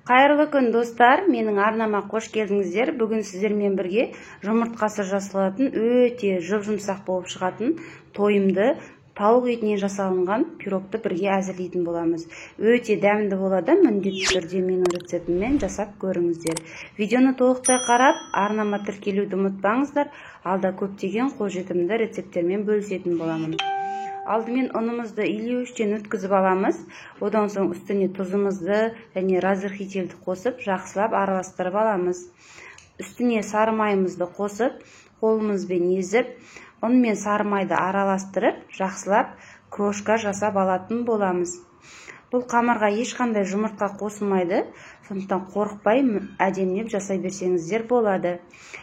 Қайырлы күн достар, менің арнама қош келдіңіздер. Бүгін сіздермен бірге жұмыртқасы жасалатын өте жұп-жұмсақ болып шығатын тойымды тауық етінен жасалынған пирогты бірге әзірлейтін боламыз. Өте дәмді болады, міндетті түрде менің рецептіммен жасап көріңіздер. Видеоны толықтай қарап, арнама тіркелуді ұмытпаңыздар. Алда көптеген қолжетімді рецепттермен бөлісетін боламын. Алдымен ұнымызды илеуіштен өткізіп аламыз. Одан соң үстіне тұзымызды және разрыхителді қосып, жақсылап араластырып аламыз. Үстіне сары майымызды қосып, қолымызбен езіп, ұн мен сары майды араластырып, жақсылап крошка жасап алатын боламыз. Бұл қамырға ешқандай жұмыртқа қосылмайды, сондықтан қорықпай әдемілеп жасай берсеңіздер болады.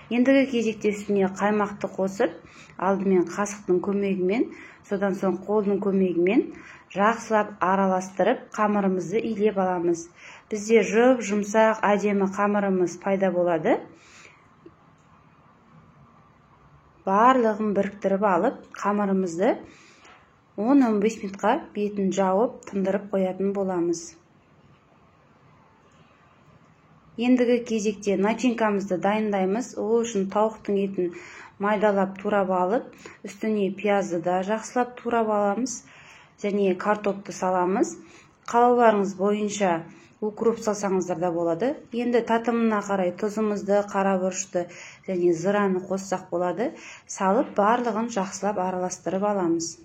Ендігі кезекте үстіне қаймақты қосып, алдымен қасықтың көмегімен, содан соң қолдың көмегімен жақсылап араластырып, қамырымызды илеп аламыз. Бізде жұп-жұмсақ әдемі қамырымыз пайда болады. Барлығын біріктіріп алып, қамырымызды 10-15 минутқа бетін жауып, тындырып қоятын боламыз. Ендігі кезекте начинкамызды дайындаймыз. Ол үшін тауықтың етін майдалап турап алып, үстіне пиязды да жақсылап турап аламыз және картопты саламыз. Қалауларыңыз бойынша укроп салсаңыздар да болады. Енді татымына қарай тұзымызды, қарабұрышты және зыраны қоссақ болады. Салып, барлығын жақсылап араластырып аламыз.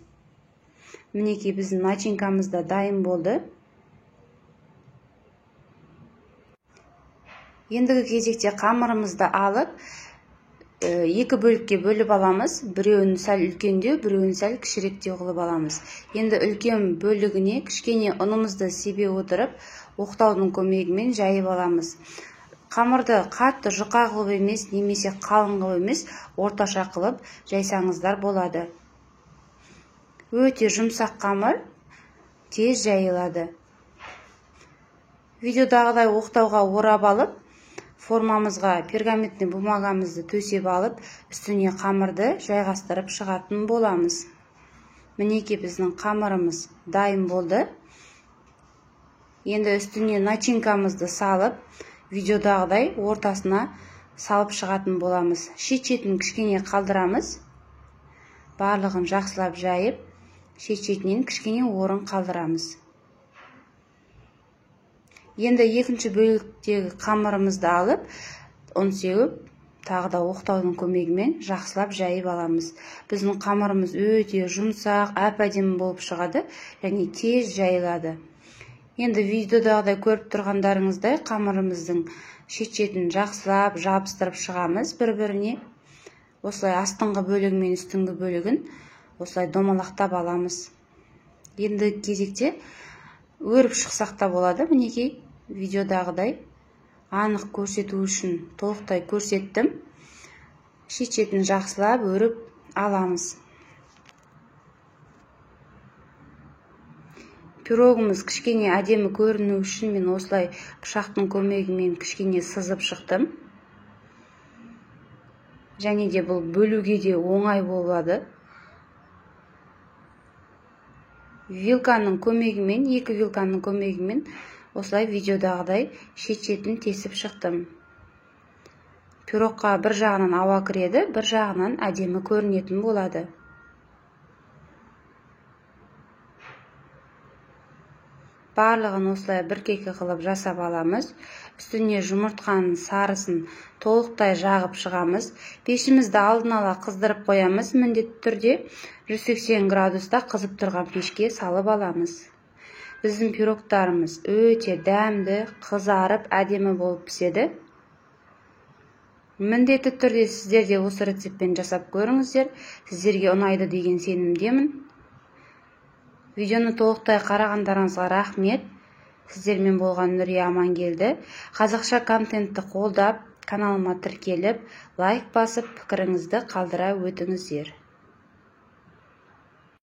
Мінекей біздің начинкамыз да дайын болды. Ендігі кезекте қамырымызды алып, екі бөлікке бөліп аламыз. Біреуін сәл үлкендеу, біреуін сәл кішіректеу қылып аламыз. Енді үлкен бөлігіне кішкене ұнымызды себе отырып, оқтаудың көмегімен жайып аламыз. Қамырды қатты жұқа қылып емес, немесе қалың қылып емес, орташа қылып жайсаңыздар болады. Өте жұмсақ қамыр тез жайылады. Видеодағыдай оқтауға орап алып, формамызға пергаментный бумагамызды төсеп алып, үстіне қамырды жайғастырып шығатын боламыз. Мінекей біздің қамырымыз дайын болды. Енді үстіне начинкамызды салып, видеодағыдай ортасына салып шығатын боламыз. Шет-шетін кішкене қалдырамыз. Барлығын жақсылап жайып, шет-шетінен кішкене орын қалдырамыз. Енді екінші бөліктегі қамырымызды алып, ұн сеуіп, тағы да оқтаудың көмегімен жақсылап жайып аламыз. Біздің қамырымыз өте жұмсақ, әп-әдемі болып шығады және тез жайылады. Енді видеодағыдай көріп тұрғандарыңыздай қамырымыздың шет-шетін жақсылап жабыстырып шығамыз бір-біріне. Осылай астыңғы бөлігі мен үстіңгі бөлігін осылай домалақтап аламыз. Енді кезекте өріп шықсақ та болады. Мінекей видеодағыдай анық көрсету үшін толықтай көрсеттім. Шет-шетін жақсылап өріп аламыз. Пирогымыз кішкене әдемі көріну үшін мен осылай пышақтың көмегімен кішкене сызып шықтым. Және де бұл бөлуге де оңай болады. Вилканың көмегімен, екі вилканың көмегімен осылай видеодағыдай шет-шетін тесіп шықтым. Пирогқа бір жағынан ауа кіреді, бір жағынан әдемі көрінетін болады. Барлығын осылай біркелкі қылып жасап аламыз. Үстіне жұмыртқаның сарысын толықтай жағып шығамыз. Пешімізді алдын ала қыздырып қоямыз. Міндетті түрде 180 градуста қызып тұрған пешке салып аламыз. Біздің пирогтарымыз өте дәмді, қызарып, әдемі болып піседі. Міндетті түрде сіздер де осы рецептпен жасап көріңіздер. Сіздерге ұнайды деген сенімдемін. Видеоны толықтай қарағандарыңызға рахмет. Сіздермен болған Нұрия Амангелді. Қазақша контентті қолдап, каналыма тіркеліп, лайк басып, пікіріңізді қалдыра өтіңіздер.